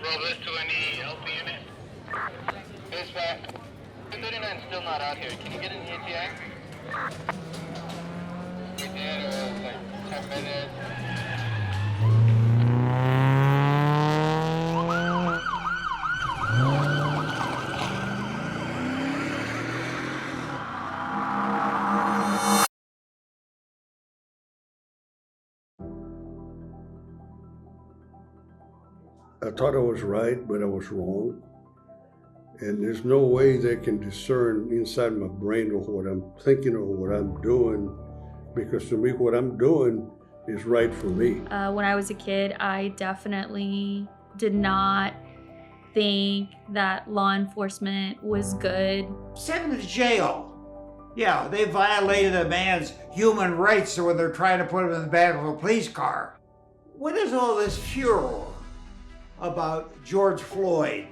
Robles to any LP unit. Dispatch. 239 still not out here. Can you get in the ATI? We did, like 10 minutes. I thought I was right, but I was wrong. And there's no way they can discern inside my brain or what I'm thinking or what I'm doing, because to me, what I'm doing is right for me. When I was a kid, I definitely did not think that law enforcement was good. Send him to jail. Yeah, they violated a man's human rights when they're trying to put him in the back of a police car. What is all this furor about George Floyd?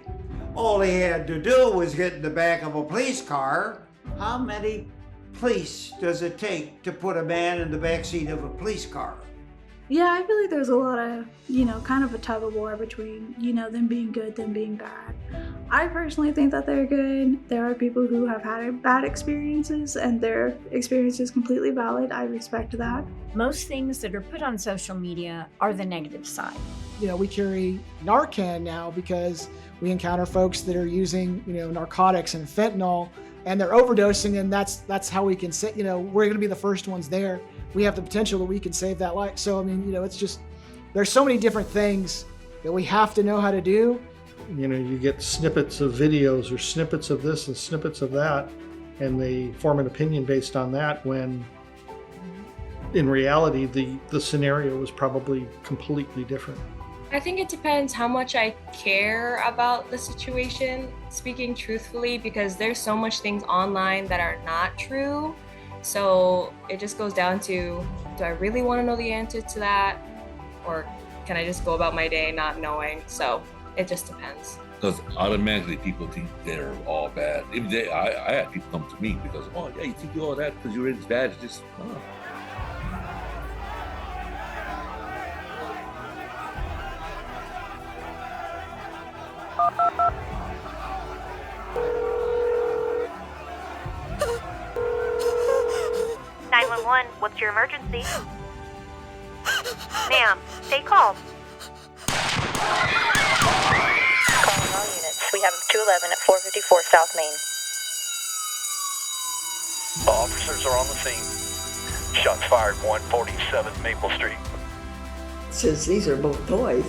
All he had to do was get in the back of a police car. How many police does it take to put a man in the backseat of a police car? Yeah, I feel like there's a lot of, kind of a tug of war between, them being good, them being bad. I personally think that they're good. There are people who have had bad experiences and their experience is completely valid. I respect that. Most things that are put on social media are the negative side. We carry Narcan now because we encounter folks that are using, narcotics and fentanyl, and they're overdosing, and that's how we can say, we're going to be the first ones there. We have the potential that we can save that life. So, it's just, there's so many different things that we have to know how to do. You get snippets of videos or snippets of this and snippets of that, and they form an opinion based on that, when in reality, the scenario is probably completely different. I think it depends how much I care about the situation, speaking truthfully, because there's so much things online that are not true. So it just goes down to, do I really want to know the answer to that? Or can I just go about my day not knowing? So it just depends. Because automatically people think they're all bad. Even I had people come to me because, oh yeah, you think you're all that because you're in bad. It's just, oh. 911, what's your emergency? Ma'am, stay calm. Calling all units. We have 211 at 454 South Main. Officers are on the scene. Shots fired 147 Maple Street. Since these are both toys,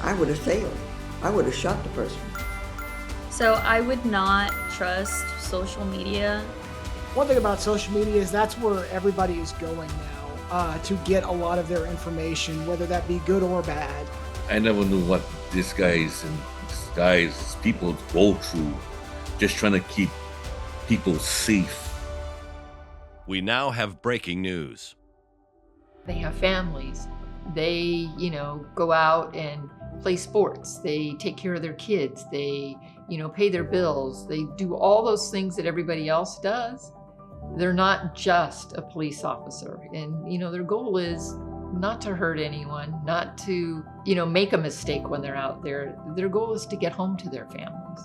I would have sailed. I would have shot the person. So I would not trust social media. One thing about social media is that's where everybody is going now to get a lot of their information, whether that be good or bad. I never knew what these guys people go through, just trying to keep people safe. We now have breaking news. They have families. They, go out and play sports. They take care of their kids. They, pay their bills. They do all those things that everybody else does. They're not just a police officer. And, their goal is not to hurt anyone, not to, make a mistake when they're out there. Their goal is to get home to their families.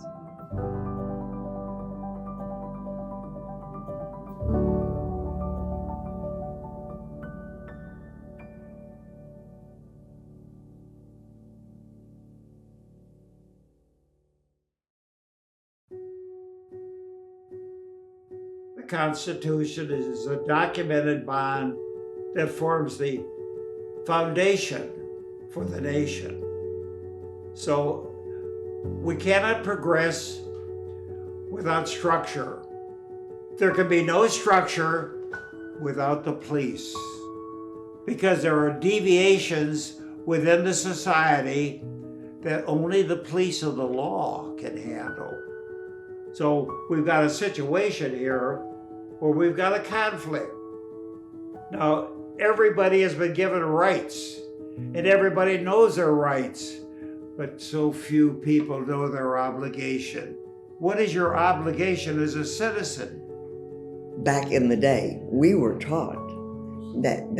The Constitution is a documented bond that forms the foundation for the nation. So we cannot progress without structure. There can be no structure without the police, because there are deviations within the society that only the police of the law can handle. So we've got a situation here where we've got a conflict. Now, everybody has been given rights, and everybody knows their rights, but so few people know their obligation. What is your obligation as a citizen? Back in the day, we were taught that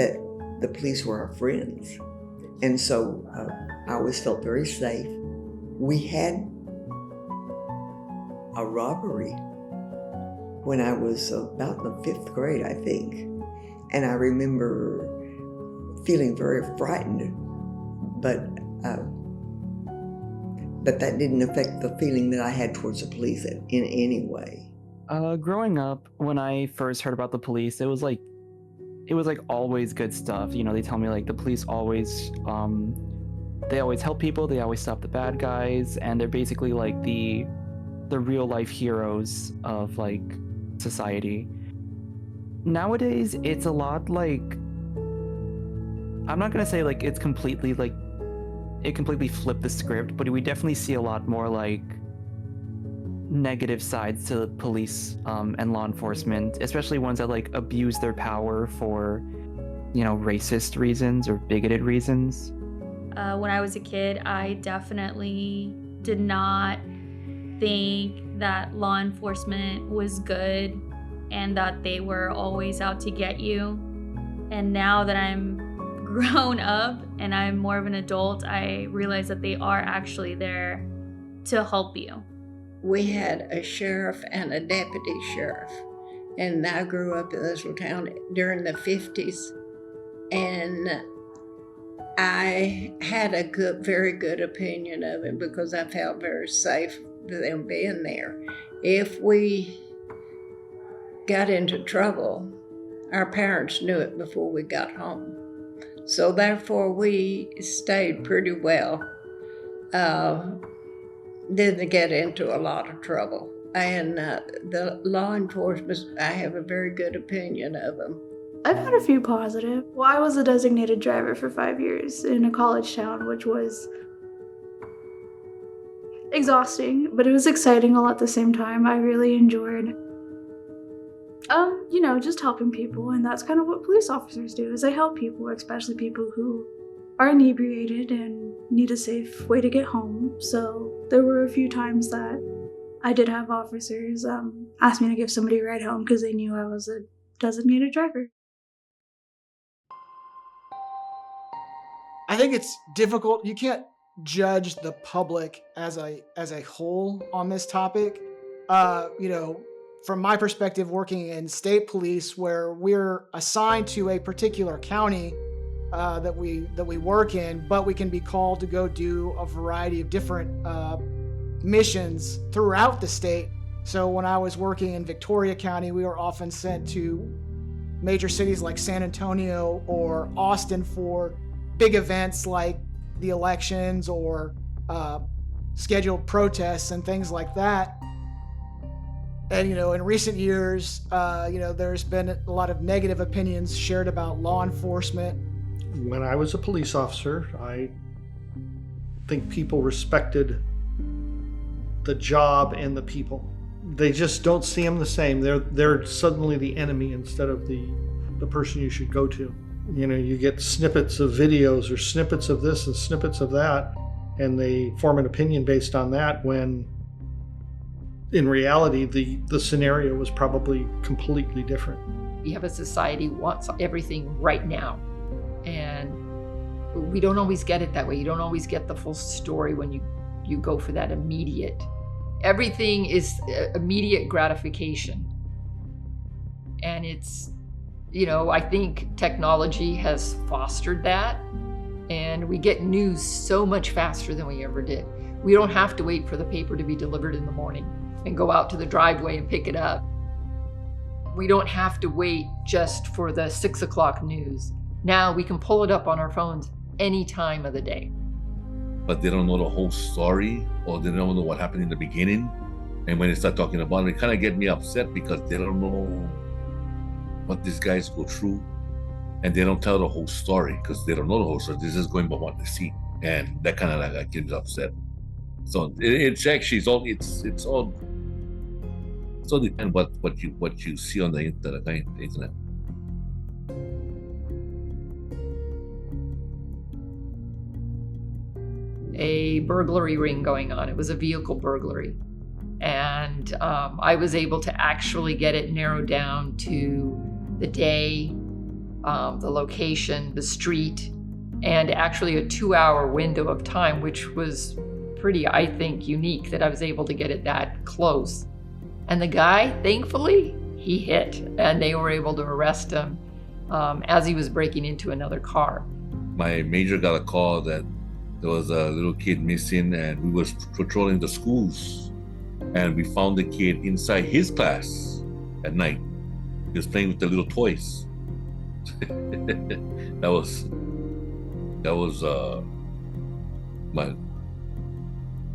the police were our friends. And so I always felt very safe We had a robbery when I was about in the 5th grade, I think. And I remember feeling very frightened, but that didn't affect the feeling that I had towards the police in any way. Growing up, when I first heard about the police, it was like always good stuff. You know, they tell me like the police always, they always help people, they always stop the bad guys, and they're basically like the real life heroes of like society. Nowadays, it's a lot like, I'm not gonna say like it's completely like, it completely flipped the script, but we definitely see a lot more like negative sides to police and law enforcement, especially ones that like abuse their power for, you know, racist reasons or bigoted reasons. When I was a kid, I definitely did not think that law enforcement was good and that they were always out to get you. And now that I'm grown up and I'm more of an adult, I realize that they are actually there to help you. We had a sheriff and a deputy sheriff, and I grew up in this little town during the 50s, and I had a very good opinion of him because I felt very safe with them being there. If we got into trouble, our parents knew it before we got home. So therefore we stayed pretty well. Didn't get into a lot of trouble. And the law enforcement, I have a very good opinion of them. I've had a few positive. Well, I was a designated driver for 5 years in a college town, which was exhausting, but it was exciting all at the same time. I really enjoyed, you know, just helping people, and that's kind of what police officers do, is they help people, especially people who are inebriated and need a safe way to get home. So there were a few times that I did have officers ask me to give somebody a ride home because they knew I was a designated driver. I think it's difficult. You can't judge the public as a whole on this topic. You know, from my perspective, working in state police, where we're assigned to a particular county that we work in, but we can be called to go do a variety of different missions throughout the state. So when I was working in Victoria County, we were often sent to major cities like San Antonio or Austin for big events like the elections or scheduled protests and things like that. And, you know, in recent years, you know, there's been a lot of negative opinions shared about law enforcement. When I was a police officer, I think people respected the job and the people. They just don't see them the same. They're suddenly the enemy instead of the person you should go to. You know, you get snippets of videos or snippets of this and snippets of that, and they form an opinion based on that, when in reality the scenario was probably completely different. You have a society wants everything right now, and we don't always get it that way. You don't always get the full story when you go for that immediate. Everything is immediate gratification. And it's, you know, I think technology has fostered that, and we get news so much faster than we ever did. We don't have to wait for the paper to be delivered in the morning and go out to the driveway and pick it up. We don't have to wait just for the 6 o'clock news. Now we can pull it up on our phones any time of the day. But they don't know the whole story, or they don't know what happened in the beginning. And when they start talking about it, it kind of get me upset because they don't know what these guys go through, and they don't tell the whole story because they don't know the whole story. They're just going by what they see, and that kind of like gets me upset. So it's actually it's all depends what you see on the internet. A burglary ring going on. It was a vehicle burglary. And I was able to actually get it narrowed down to the day, the location, the street, and actually a 2-hour window of time, which was pretty, I think, unique that I was able to get it that close. And the guy, thankfully, he hit, and they were able to arrest him as he was breaking into another car. My major got a call that there was a little kid missing, and we was patrolling the schools, and we found the kid inside his class at night. He was playing with the little toys. that was my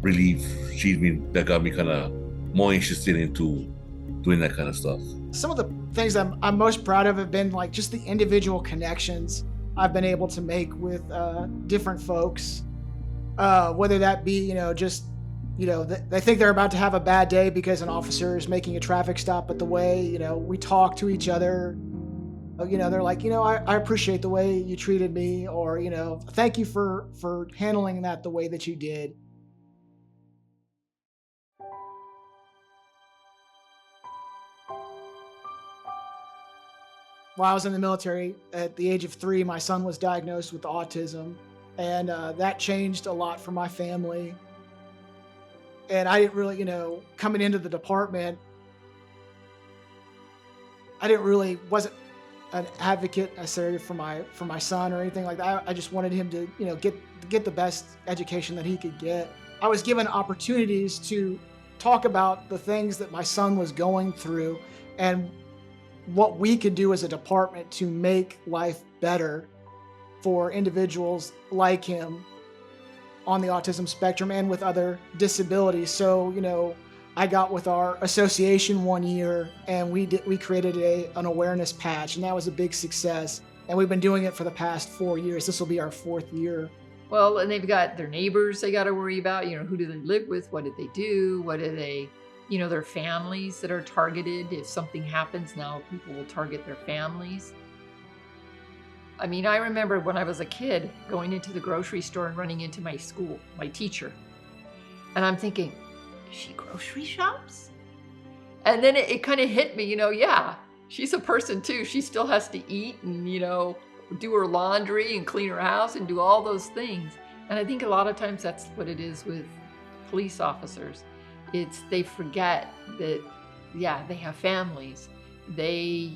relief. That got me kind of more interested into doing that kind of stuff. Some of the things I'm most proud of have been like just the individual connections I've been able to make with different folks, whether that be, just, they think they're about to have a bad day because an officer is making a traffic stop, but the way, we talk to each other, they're like, I appreciate the way you treated me, or, thank you for handling that the way that you did. While I was in the military, at the age of 3, my son was diagnosed with autism, and that changed a lot for my family. And I didn't really, coming into the department, wasn't an advocate necessarily for my son or anything like that. I just wanted him to, get the best education that he could get. I was given opportunities to talk about the things that my son was going through and what we could do as a department to make life better for individuals like him on the autism spectrum and with other disabilities. So, I got with our association one year, and we created an awareness patch, and that was a big success. And we've been doing it for the past 4 years. This will be our 4th year. Well, and they've got their neighbors they got to worry about. Who do they live with? What did they do? What do they... their families that are targeted. If something happens now, people will target their families. I remember when I was a kid going into the grocery store and running into my school, my teacher. And I'm thinking, she grocery shops? And then it kind of hit me, yeah, she's a person too. She still has to eat and, do her laundry and clean her house and do all those things. And I think a lot of times that's what it is with police officers. They forget that, yeah, they have families. They,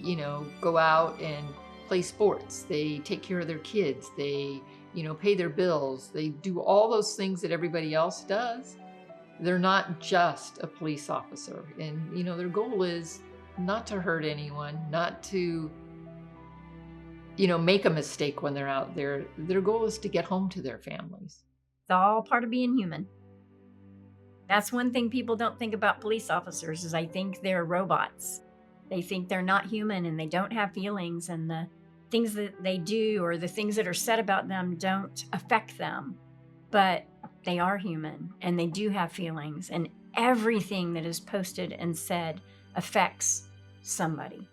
go out and play sports. They take care of their kids. They, pay their bills. They do all those things that everybody else does. They're not just a police officer. And, their goal is not to hurt anyone, not to, make a mistake when they're out there. Their goal is to get home to their families. It's all part of being human. That's one thing people don't think about police officers is I think they're robots. They think they're not human and they don't have feelings, and the things that they do or the things that are said about them don't affect them. But they are human and they do have feelings, and everything that is posted and said affects somebody.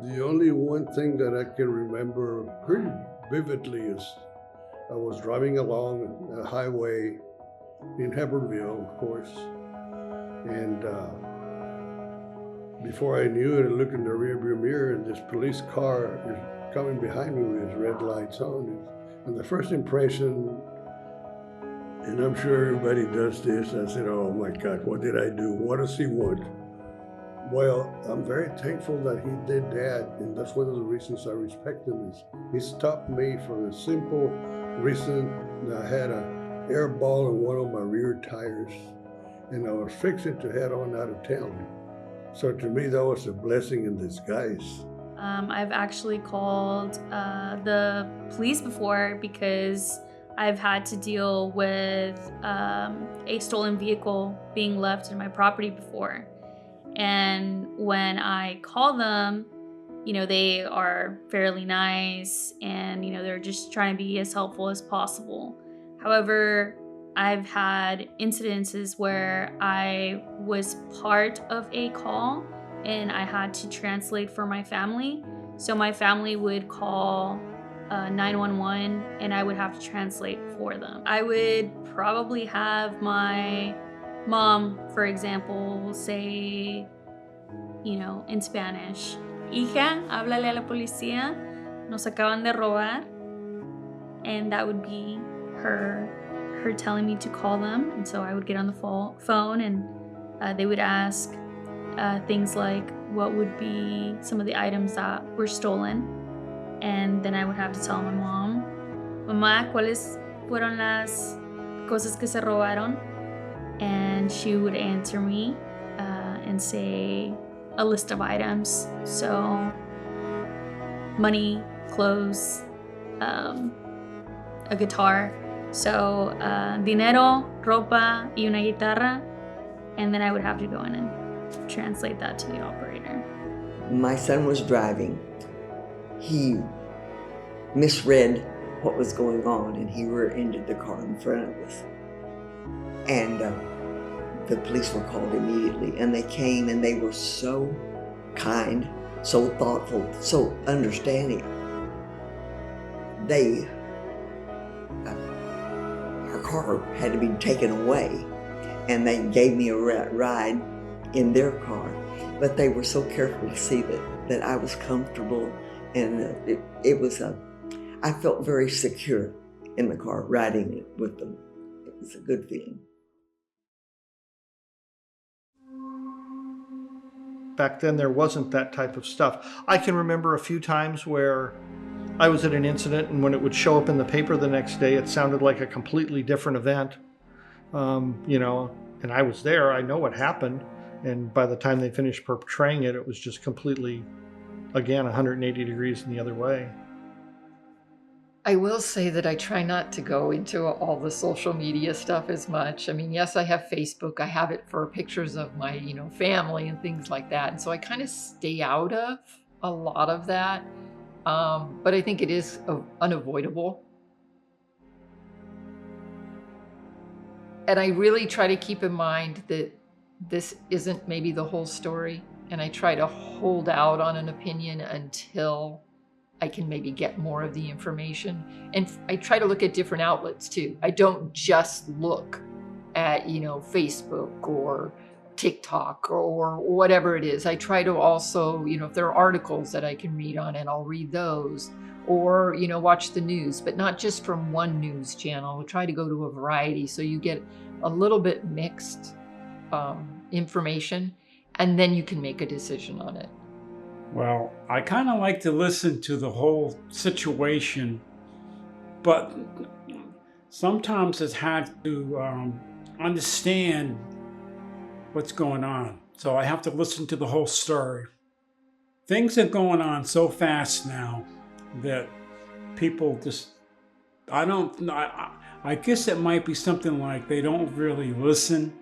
The only one thing that I can remember pretty vividly is I was driving along a highway in Heberville, of course, and before I knew it, I looked in the rearview mirror, and this police car is coming behind me with his red lights on. And the first impression, and I'm sure everybody does this, I said, oh my God, what did I do? What does he want? Well, I'm very thankful that he did that, and that's one of the reasons I respect him. Is he stopped me for the simple reason that I had an air ball in one of my rear tires, and I was fixing to head on out of town. So to me, that was a blessing in disguise. I've actually called the police before because I've had to deal with a stolen vehicle being left in my property before. And when I call them, they are fairly nice and, they're just trying to be as helpful as possible. However, I've had incidences where I was part of a call and I had to translate for my family. So my family would call 911 and I would have to translate for them. I would probably have my mom, for example, say, in Spanish, hija, háblale a la policía. nos acaban de robar. And that would be her telling me to call them. And so I would get on the phone and they would ask things like what would be some of the items that were stolen. And then I would have to tell my mom, Mamá, ¿cuáles fueron las cosas que se robaron? And she would answer me and say a list of items. So money, clothes, a guitar. So dinero, ropa, y una guitarra. And then I would have to go in and translate that to the operator. My son was driving. He misread what was going on and he rear-ended the car in front of us. And the police were called immediately, and they came and they were so kind, so thoughtful, so understanding. Her car had to be taken away, and they gave me a ride in their car. But they were so careful to see that I was comfortable, and I felt very secure in the car riding it with them. It was a good feeling. Back then, there wasn't that type of stuff. I can remember a few times where I was at an incident, and when it would show up in the paper the next day, it sounded like a completely different event. And I was there, I know what happened. And by the time they finished portraying it, it was just completely, again, 180 degrees in the other way. I will say that I try not to go into all the social media stuff as much. I mean, yes, I have Facebook. I have it for pictures of my, family and things like that. And so I kind of stay out of a lot of that. But I think it is unavoidable. And I really try to keep in mind that this isn't maybe the whole story. And I try to hold out on an opinion until I can maybe get more of the information. And I try to look at different outlets too. I don't just look at, Facebook or TikTok or whatever it is. I try to also, if there are articles that I can read on it, I'll read those. Or, watch the news, but not just from one news channel. I try to go to a variety so you get a little bit mixed information, and then you can make a decision on it. Well, I kind of like to listen to the whole situation, but sometimes it's hard to understand what's going on. So I have to listen to the whole story. Things are going on so fast now that people just, I guess it might be something like they don't really listen.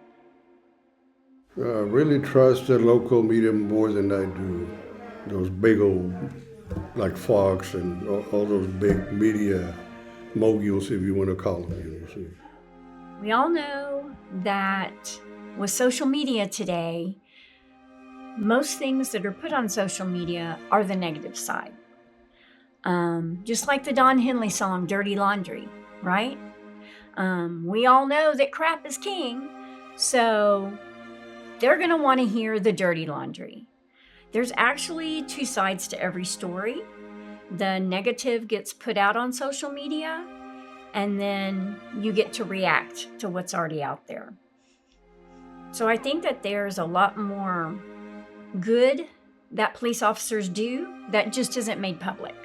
Really trust the local media more than I do those big old, like Fox and all those big media moguls, if you want to call them. We all know that with social media today, most things that are put on social media are the negative side. Just like the Don Henley song, Dirty Laundry, right? We all know that crap is king, so they're going to want to hear the dirty laundry. There's actually two sides to every story. The negative gets put out on social media, and then you get to react to what's already out there. So I think that there's a lot more good that police officers do that just isn't made public.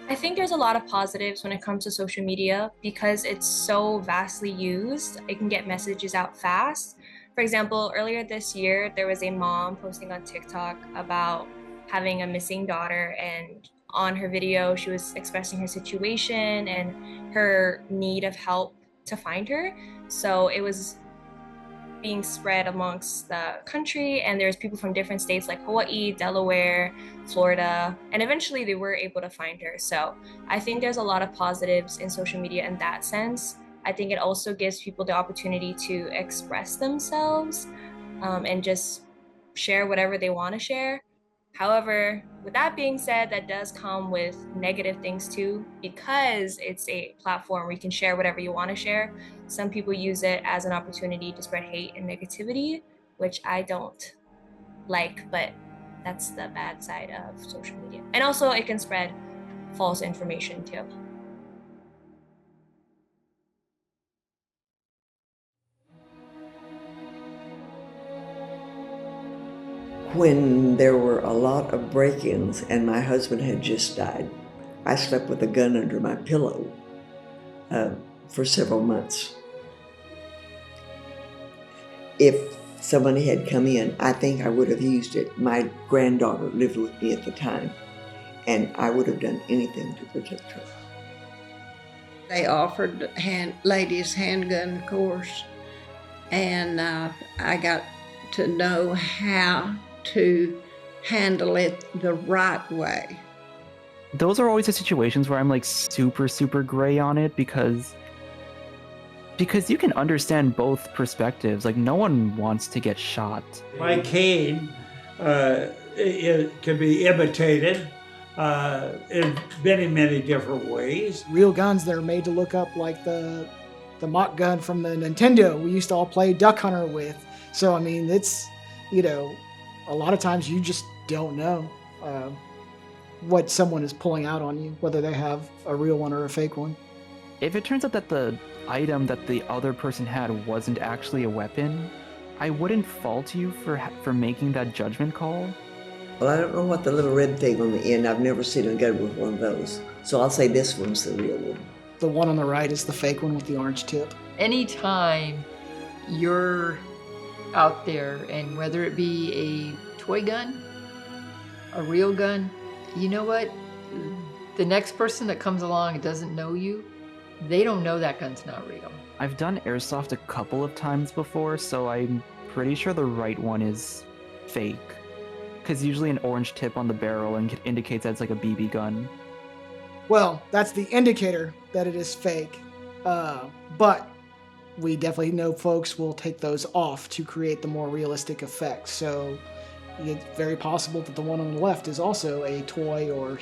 I think there's a lot of positives when it comes to social media because it's so vastly used. It can get messages out fast. For example, earlier this year, there was a mom posting on TikTok about having a missing daughter, and on her video, she was expressing her situation and her need of help to find her. So it was being spread amongst the country, and there's people from different states like Hawaii, Delaware, Florida, and eventually they were able to find her. So I think there's a lot of positives in social media in that sense. I think it also gives people the opportunity to express themselves and just share whatever they want to share. However, with that being said, that does come with negative things too, because it's a platform where you can share whatever you want to share. Some people use it as an opportunity to spread hate and negativity, which I don't like, but that's the bad side of social media. And also it can spread false information tip. When there were a lot of break-ins and my husband had just died, I slept with a gun under my pillow for several months. If somebody had come in, I think I would have used it. My granddaughter lived with me at the time, and I would have done anything to protect her. They offered ladies handgun course, and I got to know how to handle it the right way. Those are always the situations where I'm like super gray on it because you can understand both perspectives. Like, no one wants to get shot. My cane it can be imitated in many different ways. Real guns that are made to look up like the mock gun from the Nintendo we used to all play Duck Hunter with. So I mean, it's, you know, a lot of times you just don't know what someone is pulling out on you, whether they have a real one or a fake one. If it turns out that the item that the other person had wasn't actually a weapon, I wouldn't fault you for making that judgment call. Well, I don't know what the little red thing on the end, I've never seen a gun with one of those. So I'll say this one's the real one. The one on the right is the fake one with the orange tip. Anytime you're out there, and whether it be a toy gun, a real gun, you know what? The next person that comes along and doesn't know you, they don't know that gun's not real. I've done airsoft a couple of times before, so I'm pretty sure the right one is fake. Because usually an orange tip on the barrel indicates that it's like a BB gun. Well, that's the indicator that it is fake. But we definitely know folks will take those off to create the more realistic effect. So it's very possible that the one on the left is also a toy or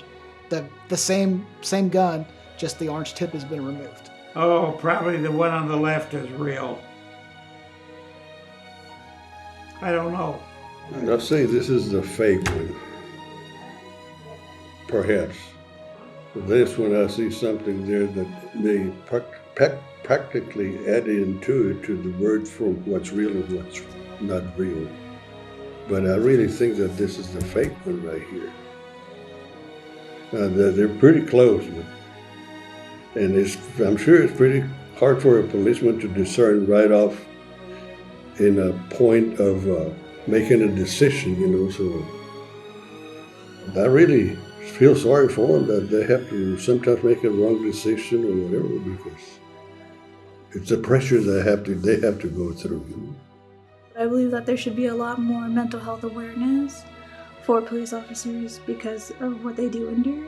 the same gun, just the orange tip has been removed. Oh, probably the one on the left is real. I don't know. I'll say this is the fake one. Perhaps. This one, I see something there that they practically add into it to the word from what's real and what's not real. But I really think that this is the fake one right here. They're pretty close, and I'm sure it's pretty hard for a policeman to discern right off in a point of making a decision, you know, so I really feel sorry for them that they have to sometimes make a wrong decision or whatever, because it's a pressure they have to go through. You know? I believe that there should be a lot more mental health awareness for police officers because of what they do endure.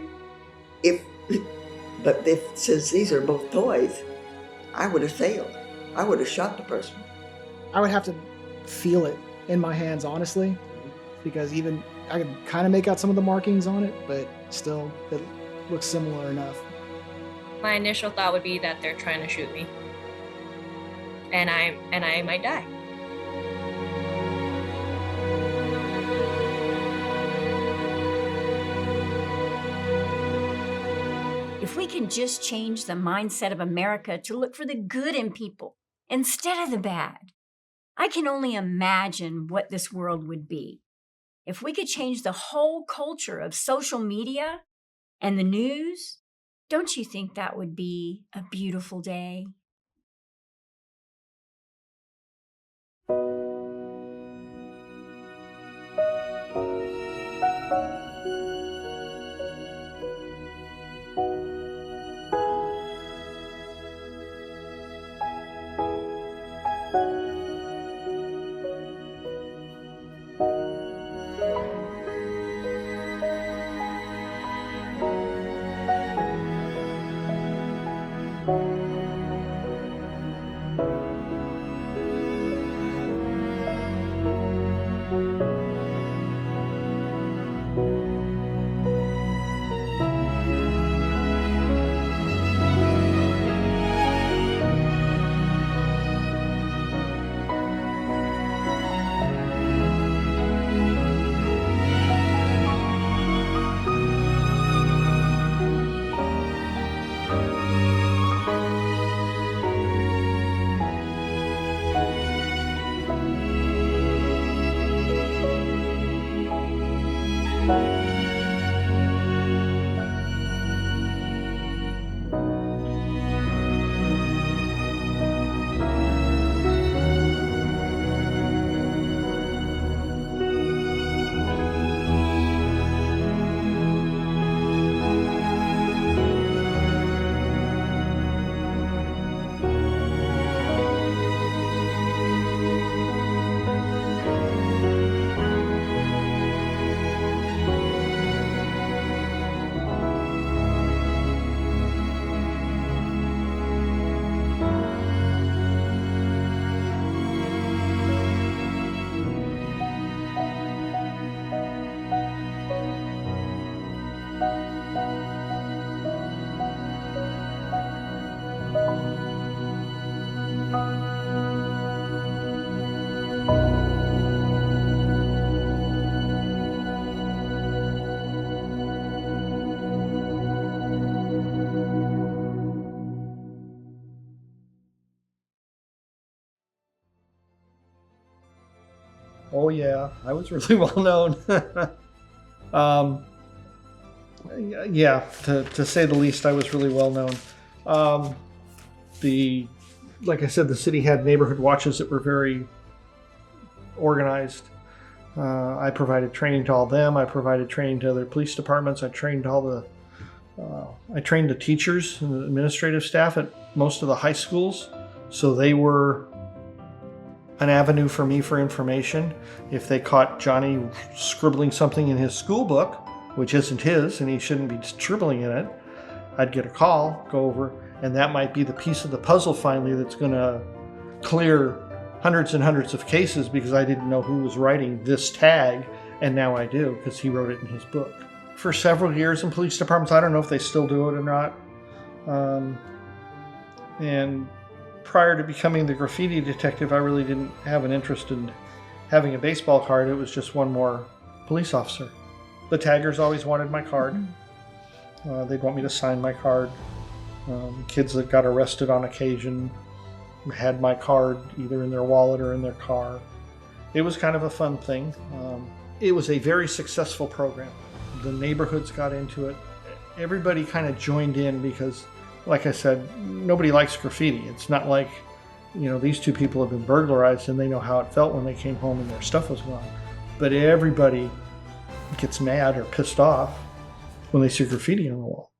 But since these are both toys, I would have failed. I would have shot the person. I would have to feel it in my hands, honestly, because even I could kind of make out some of the markings on it, but still, it looks similar enough. My initial thought would be that they're trying to shoot me, and I might die. If we can just change the mindset of America to look for the good in people instead of the bad, I can only imagine what this world would be. If we could change the whole culture of social media and the news, don't you think that would be a beautiful day? Oh yeah, I was really well known. Yeah, to say the least, I was really well known. Like I said, the city had neighborhood watches that were very organized. I provided training to all them. I provided training to other police departments. I trained the teachers and the administrative staff at most of the high schools, so they were an avenue for me for information. If they caught Johnny scribbling something in his school book, which isn't his, and he shouldn't be scribbling in it, I'd get a call, go over, and that might be the piece of the puzzle finally that's going to clear hundreds and hundreds of cases, because I didn't know who was writing this tag, and now I do, because he wrote it in his book. For several years in police departments, I don't know if they still do it or not, and prior to becoming the graffiti detective, I really didn't have an interest in having a baseball card. It was just one more police officer. The taggers always wanted my card. They'd want me to sign my card. Kids that got arrested on occasion had my card either in their wallet or in their car. It was kind of a fun thing. It was a very successful program. The neighborhoods got into it. Everybody kind of joined in because, like I said, nobody likes graffiti. It's not like, these two people have been burglarized and they know how it felt when they came home and their stuff was gone. But everybody gets mad or pissed off when they see graffiti on the wall.